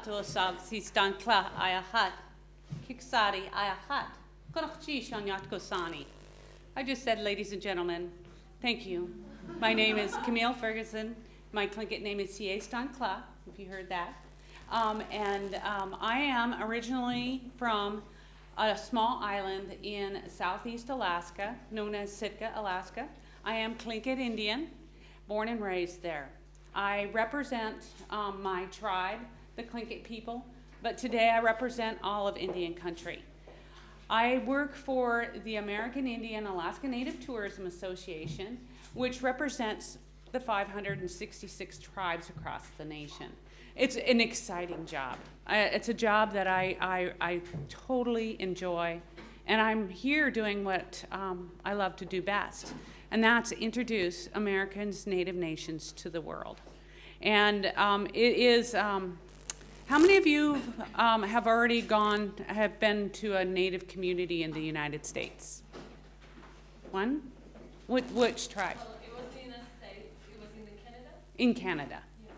Sav Sistan Kla Ayahat, Kiksari Ayahat, Korchi Shanyat Kosani. I just said, ladies and gentlemen, thank you. My name is Camille Ferguson. My Tlingit name is Siestan Kla, if you heard that. I am originally from a small island in southeast Alaska, known as Sitka, Alaska. I am Tlingit Indian, born and raised there. I represent my tribe, the Tlingit people, but today I represent all of Indian country. I work for the American Indian Alaska Native Tourism Association, which represents the 566 tribes across the nation. It's an exciting job. It's a job that I totally enjoy, and I'm here doing what I love to do best, and that's introduce Americans' native nations to the world. And it is, how many of you have been to a native community in the United States? One? Which tribe? Well, it was in the States. It was in Canada. In Canada. Yeah.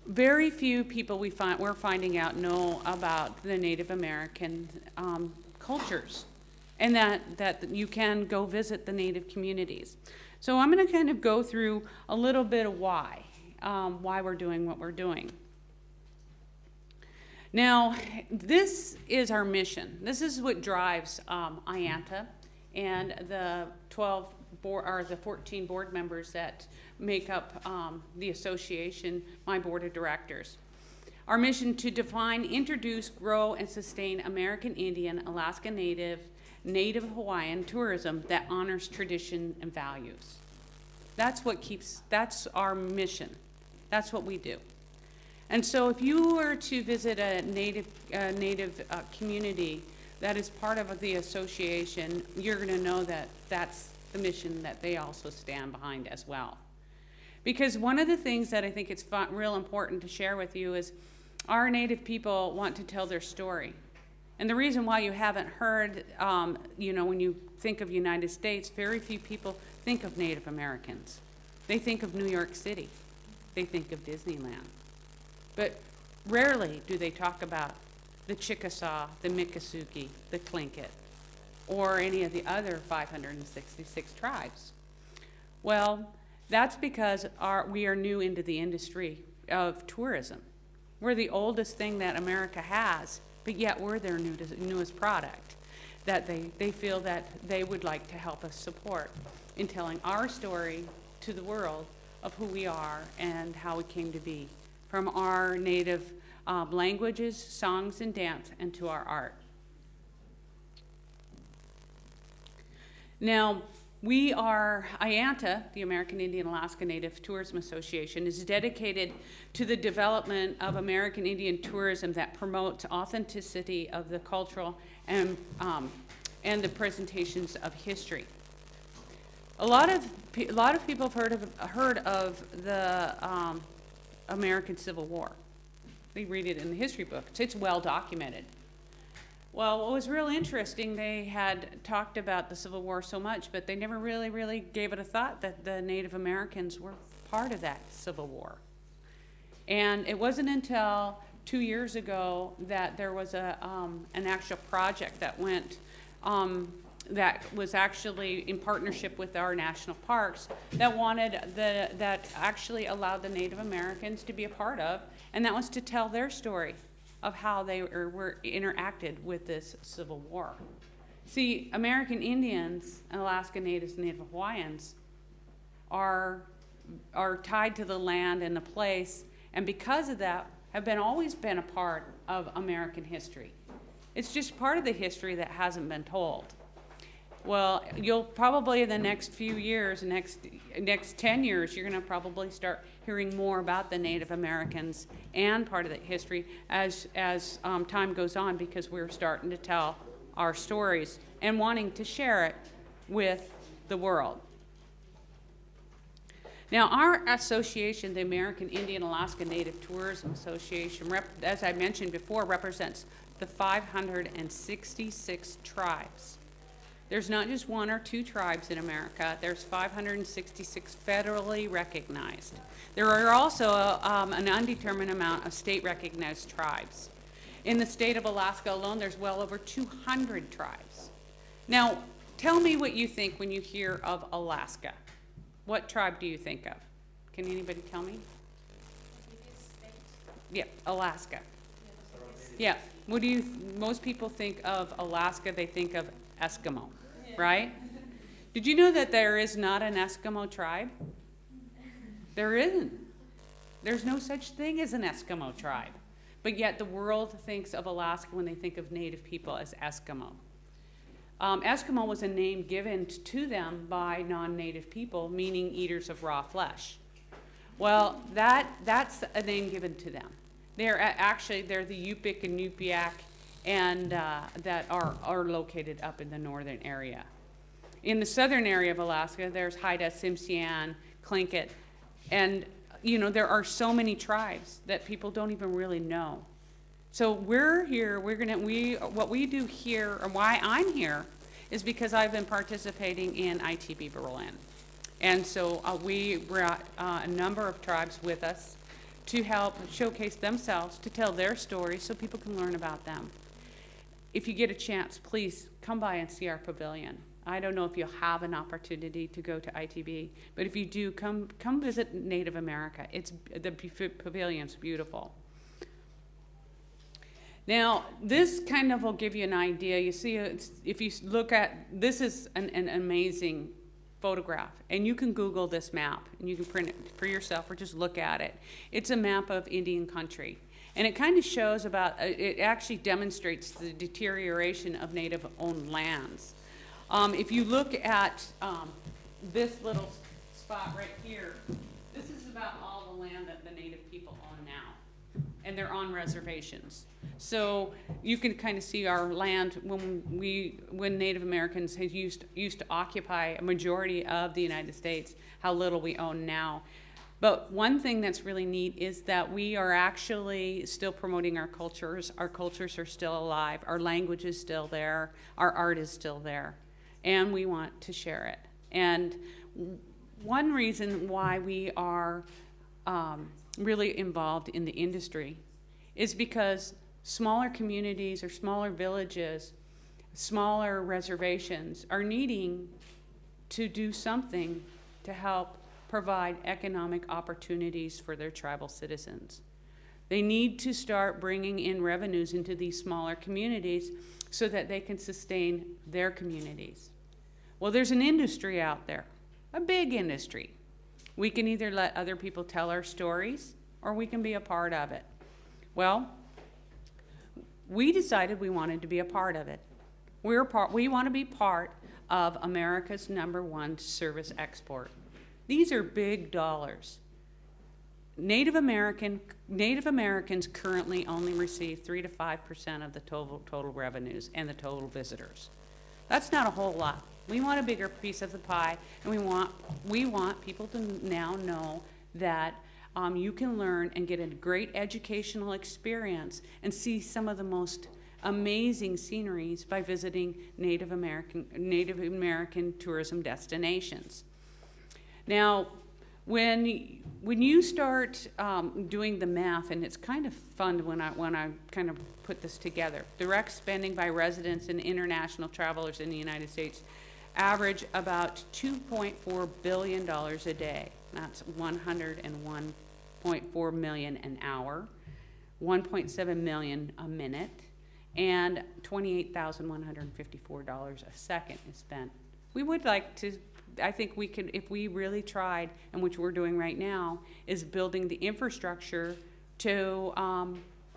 Very few people we're finding out know about the Native American cultures, and that you can go visit the Native communities. So I'm going to kind of go through a little bit of why we're doing what we're doing. Now, this is our mission. This is what drives IANTA and the 14 board members that make up the association, my board of directors. Our mission to define, introduce, grow, and sustain American Indian, Alaska Native, Native Hawaiian tourism that honors tradition and values. That's our mission. That's what we do. And so if you were to visit a native community that is part of the association, you're going to know that that's the mission that they also stand behind as well. Because one of the things that I think it's real important to share with you is our Native people want to tell their story. And the reason why you haven't heard, when you think of United States, very few people think of Native Americans. They think of New York City. They think of Disneyland. But rarely do they talk about the Chickasaw, the Miccosukee, the Tlingit, or any of the other 566 tribes. Well, that's because we are new into the industry of tourism. We're the oldest thing that America has, but yet we're their newest product that they feel that they would like to help us support in telling our story to the world of who we are and how we came to be, from our native languages, songs, and dance, and to our art. Now, we are, IANTA, the American Indian Alaska Native Tourism Association, is dedicated to the development of American Indian tourism that promotes authenticity of the cultural and the presentations of history. A lot of people have heard of the American Civil War. They read it in the history books. It's well documented. Well, what was real interesting, they had talked about the Civil War so much, but they never really gave it a thought that the Native Americans were part of that Civil War. And it wasn't until 2 years ago that there was an actual project that went that was actually in partnership with our national parks that actually allowed the Native Americans to be a part of, and that was to tell their story of how they were interacted with this Civil War. See, American Indians, Alaska Natives, and Native Hawaiians are tied to the land and the place, and because of that have always been a part of American history. It's just part of the history that hasn't been told. Well, you'll probably in the next few years, next 10 years, you're going to probably start hearing more about the Native Americans and part of the history as time goes on, because we're starting to tell our stories and wanting to share it with the world. Now, our association, the American Indian Alaska Native Tourism Association, as I mentioned before, represents the 566 tribes There's not just one or two tribes in America. There's 566 federally recognized. There are also an undetermined amount of state-recognized tribes. In the state of Alaska alone, there's well over 200 tribes. Now, tell me what you think when you hear of Alaska. What tribe do you think of? Can anybody tell me? Yeah, Alaska. Yeah. What do most people think of Alaska? They think of Eskimo, right? Did you know that there is not an Eskimo tribe? There isn't. There's no such thing as an Eskimo tribe. But yet the world thinks of Alaska when they think of Native people as Eskimo. Eskimo was a name given to them by non-Native people, meaning eaters of raw flesh. Well, that's a name given to them. They're the Yupik and Yupiaq, and that are located up in the northern area. In the southern area of Alaska, there's Haida, Tsimshian, Tlingit, and there are so many tribes that people don't even really know. So we're here. What we do here, or why I'm here, is because I've been participating in ITB Berlin, and so we brought a number of tribes with us to help showcase themselves, to tell their stories, so people can learn about them. If you get a chance, please come by and see our pavilion. I don't know if you'll have an opportunity to go to ITB, but if you do, come visit Native America. The pavilion's beautiful. Now, this kind of will give you an idea. You see, if you look at, this is an amazing photograph, and you can Google this map, and you can print it for yourself or just look at it. It's a map of Indian country, and it kind of shows it actually demonstrates the deterioration of Native-owned lands. If you look at this little spot right here, this is about all the land that the Native people own now, and they're on reservations. So you can kind of see our land when Native Americans used to occupy a majority of the United States, how little we own now. But one thing that's really neat is that we are actually still promoting our cultures. Our cultures are still alive. Our language is still there. Our art is still there. And we want to share it. And one reason why we are really involved in the industry is because smaller communities or smaller villages, smaller reservations are needing to do something to help provide economic opportunities for their tribal citizens. They need to start bringing in revenues into these smaller communities so that they can sustain their communities. Well, there's an industry out there, a big industry. We can either let other people tell our stories or we can be a part of it. Well, we decided we wanted to be a part of it. We want to be part of America's #1 service export. These are big dollars. Native Americans currently only receive 3 to 5% of the total revenues and the total visitors. That's not a whole lot. We want a bigger piece of the pie, and we want people to now know that you can learn and get a great educational experience and see some of the most amazing sceneries by visiting Native American tourism destinations. Now, when you start doing the math, and it's kind of fun when I kind of put this together, direct spending by residents and international travelers in the United States average about $2.4 billion a day. That's $101.4 million an hour, 1.7 million a minute, and $28,154 a second is spent. We would like to, I think we could, if we really tried, and which we're doing right now, is building the infrastructure to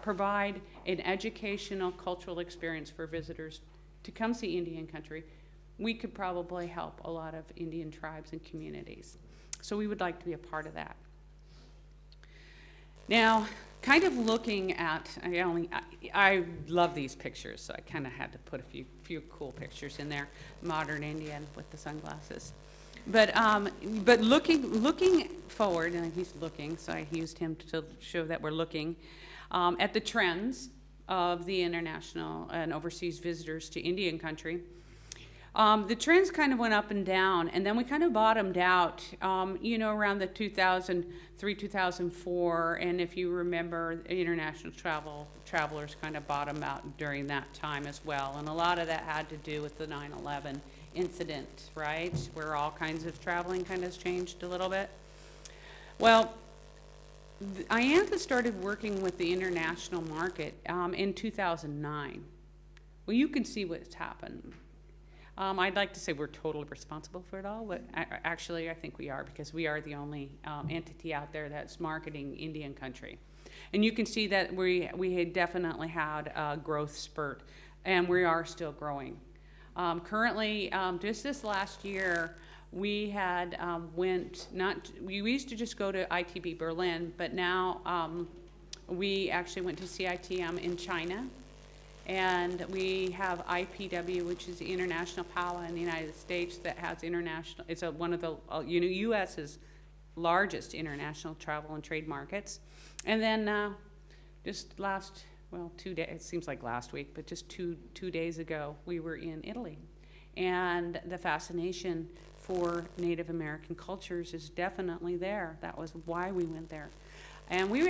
provide an educational, cultural experience for visitors to come see Indian country. We could probably help a lot of Indian tribes and communities. So we would like to be a part of that. Now, kind of looking at, I love these pictures, so I kind of had to put a few cool pictures in there. Modern Indian with the sunglasses. But looking forward, and he's looking, so I used him to show that we're looking at the trends of the international and overseas visitors to Indian country. The trends kind of went up and down, and then we kind of bottomed out, around the 2003, 2004. And if you remember, international travelers kind of bottomed out during that time as well. And a lot of that had to do with the 9/11 incident, right? Where all kinds of traveling kind of changed a little bit. Well, IANTA started working with the international market in 2009. Well, you can see what's happened. I'd like to say we're totally responsible for it all, but actually I think we are, because we are the only entity out there that's marketing Indian country. And you can see that we had definitely had a growth spurt, and we are still growing. Currently, just this last year, we had we used to just go to ITB Berlin, but now we actually went to CITM in China. And we have IPW, which is the International PALA in the United States, that has international, it's one of the, U.S.'s largest international travel and trade markets. And then just 2 days, it seems like last week, but just two days ago, we were in Italy. And the fascination for Native American cultures is definitely there. That was why we went there. And we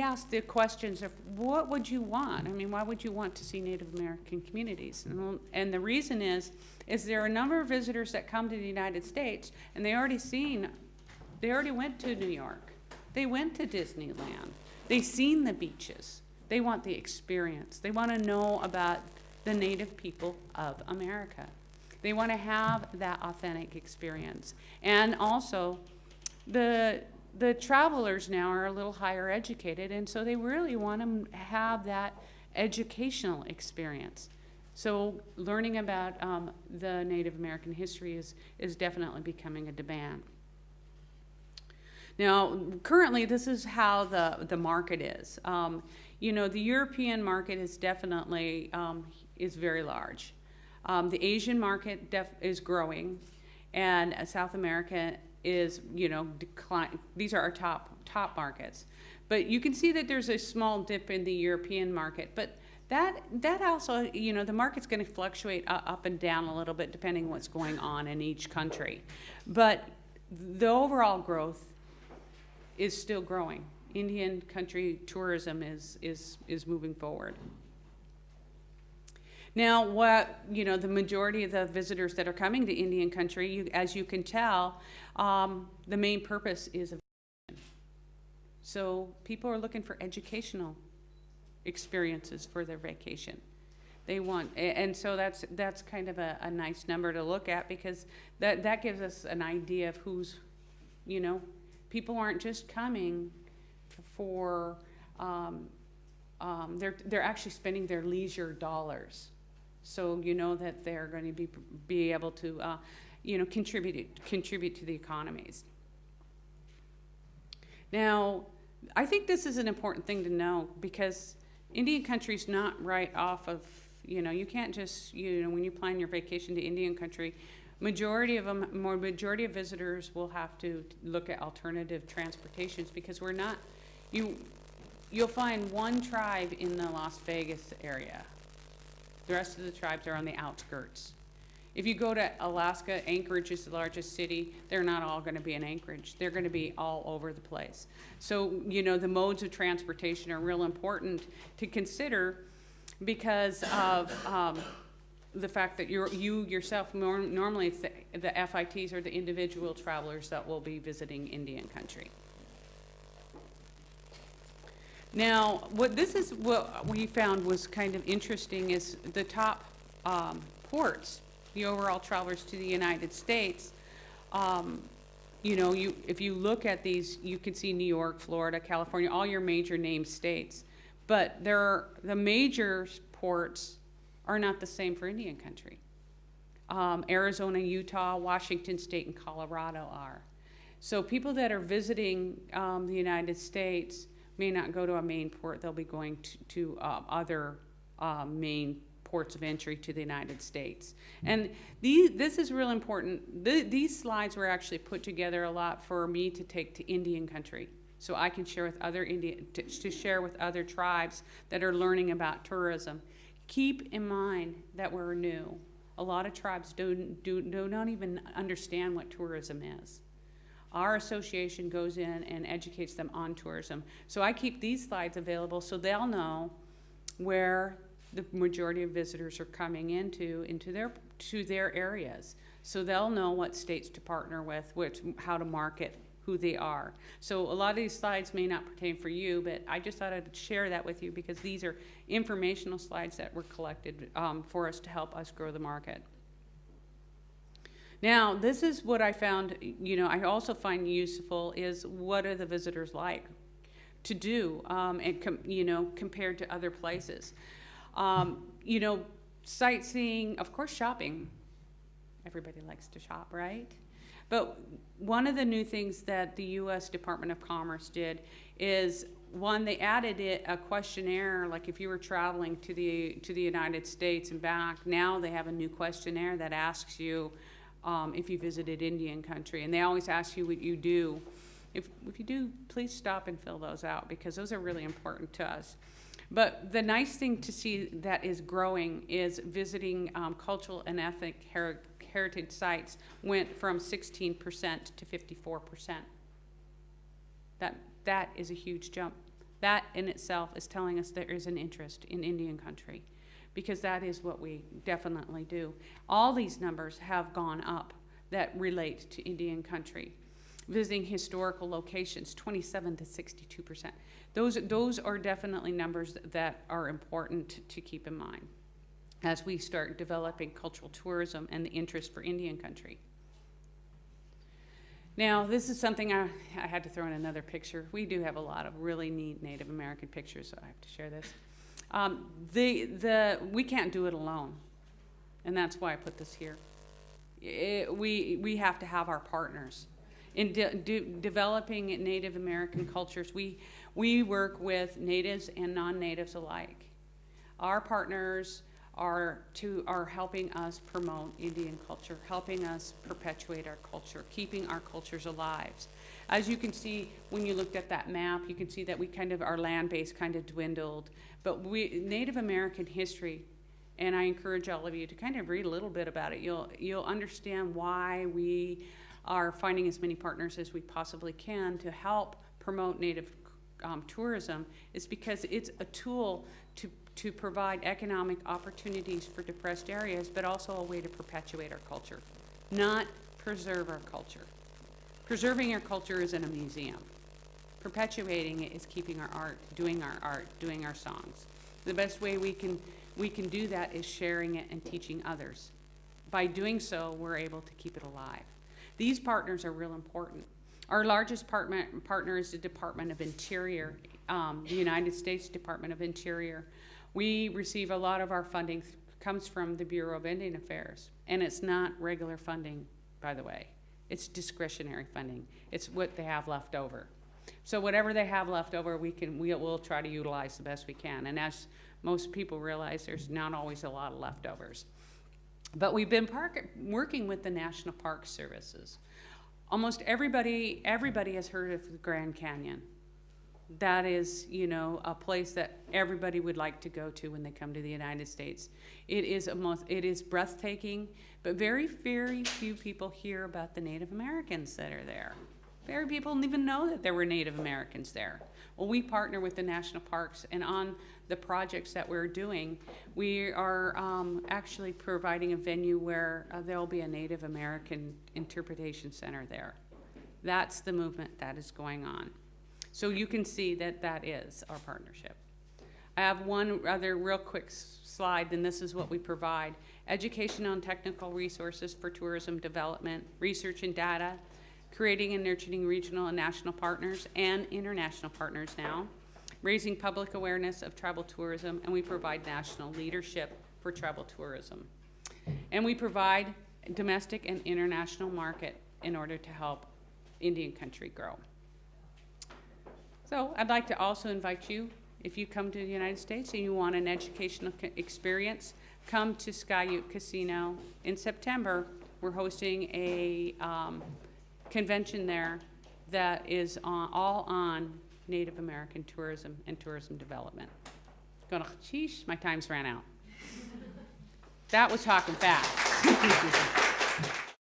asked the questions of what would you want? I mean, why would you want to see Native American communities? And the reason is there are a number of visitors that come to the United States, and they already went to New York. They went to Disneyland. They've seen the beaches. They want the experience. They want to know about the Native people of America. They want to have that authentic experience. And also, the travelers now are a little higher educated, and so they really want to have that educational experience. So learning about the Native American history is definitely becoming a demand. Now, currently, this is how the market is. The European market is definitely is very large. The Asian market is growing, and South America is, decline. These are our top markets. But you can see that there's a small dip in the European market. But that also, the market's going to fluctuate up and down a little bit depending on what's going on in each country. But the overall growth is still growing. Indian country tourism is moving forward. Now, the majority of the visitors that are coming to Indian country, as you can tell, the main purpose is a vacation. So people are looking for educational experiences for their vacation. They want, and so that's kind of a nice number to look at, because that gives us an idea of who's, people aren't just coming for, they're actually spending their leisure dollars. So that they're going to be able to, contribute to the economies. Now, I think this is an important thing to know, because Indian country's not right off of, you can't just, when you plan your vacation to Indian country, majority of visitors will have to look at alternative transportations, because we're not, you'll find one tribe in the Las Vegas area. The rest of the tribes are on the outskirts. If you go to Alaska, Anchorage is the largest city. They're not all going to be in Anchorage. They're going to be all over the place. So, the modes of transportation are real important to consider, because of the fact that you yourself, normally the FITs are the individual travelers that will be visiting Indian country. Now, what we found was kind of interesting is the top ports, the overall travelers to the United States. If you look at these, you can see New York, Florida, California, all your major named states. But the major ports are not the same for Indian country. Arizona, Utah, Washington State, and Colorado are. So people that are visiting the United States may not go to a main port. They'll be going to other main ports of entry to the United States. And this is real important. These slides were actually put together a lot for me to take to Indian country, so I can share with other to share with other tribes that are learning about tourism. Keep in mind that we're new. a lot of tribes do not even understand what tourism is. Our association goes in and educates them on tourism. So I keep these slides available so they'll know where the majority of visitors are coming into their areas. So they'll know what states to partner with, how to market who they are. So a lot of these slides may not pertain for you, but I just thought I'd share that with you because these are informational slides that were collected for us to help us grow the market. Now, this is what I found, I also find useful is what are the visitors like to do, compared to other places. Sightseeing, of course, shopping. Everybody likes to shop, right? But one of the new things that the U.S. Department of Commerce did is, one, they added a questionnaire, like if you were traveling to the United States and back, now they have a new questionnaire that asks you if you visited Indian country. And they always ask you what you do. If you do, please stop and fill those out because those are really important to us. But the nice thing to see that is growing is visiting cultural and ethnic heritage sites went from 16% to 54%. That is a huge jump. That in itself is telling us there is an interest in Indian country because that is what we definitely do. All these numbers have gone up that relate to Indian country. Visiting historical locations, 27 to 62%. Those are definitely numbers that are important to keep in mind as we start developing cultural tourism and the interest for Indian country. Now, this is something I had to throw in another picture. We do have a lot of really neat Native American pictures, so I have to share this. We can't do it alone, and that's why I put this here. We have to have our partners. In developing Native American cultures, we work with natives and non-natives alike. Our partners are helping us promote Indian culture, helping us perpetuate our culture, keeping our cultures alive. As you can see, when you looked at that map, you can see that our land base kind of dwindled. But Native American history, and I encourage all of you to kind of read a little bit about it. You'll understand why we are finding as many partners as we possibly can to help promote Native tourism is because it's a tool to provide economic opportunities for depressed areas, but also a way to perpetuate our culture, not preserve our culture. Preserving our culture is in a museum. Perpetuating it is keeping our art, doing our songs. The best way we can do that is sharing it and teaching others. By doing so, we're able to keep it alive. These partners are real important. Our largest partner is the Department of Interior, the United States Department of Interior. We receive a lot of our funding comes from the Bureau of Indian Affairs, and it's not regular funding, by the way. It's discretionary funding. It's what they have left over. So whatever they have left over, we'll try to utilize the best we can. And as most people realize, there's not always a lot of leftovers. But we've been working with the National Park Services. Almost everybody has heard of the Grand Canyon. That is, a place that everybody would like to go to when they come to the United States. It is breathtaking, but very, very few people hear about the Native Americans that are there. Very people didn't even know that there were Native Americans there. Well, we partner with the national parks, and on the projects that we're doing, we are actually providing a venue where there'll be a Native American interpretation center there. That's the movement that is going on. So you can see that is our partnership. I have one other real quick slide, and this is what we provide. Educational and technical resources for tourism development, research and data, creating and nurturing regional and national partners and international partners now, raising public awareness of tribal tourism, and we provide national leadership for tribal tourism. And we provide domestic and international market in order to help Indian country grow. So I'd like to also invite you, if you come to the United States and you want an educational experience, come to Sky Ute Casino in September. We're hosting a convention there that is all on Native American tourism and tourism development. My time's ran out. That was talking fast. Thank you.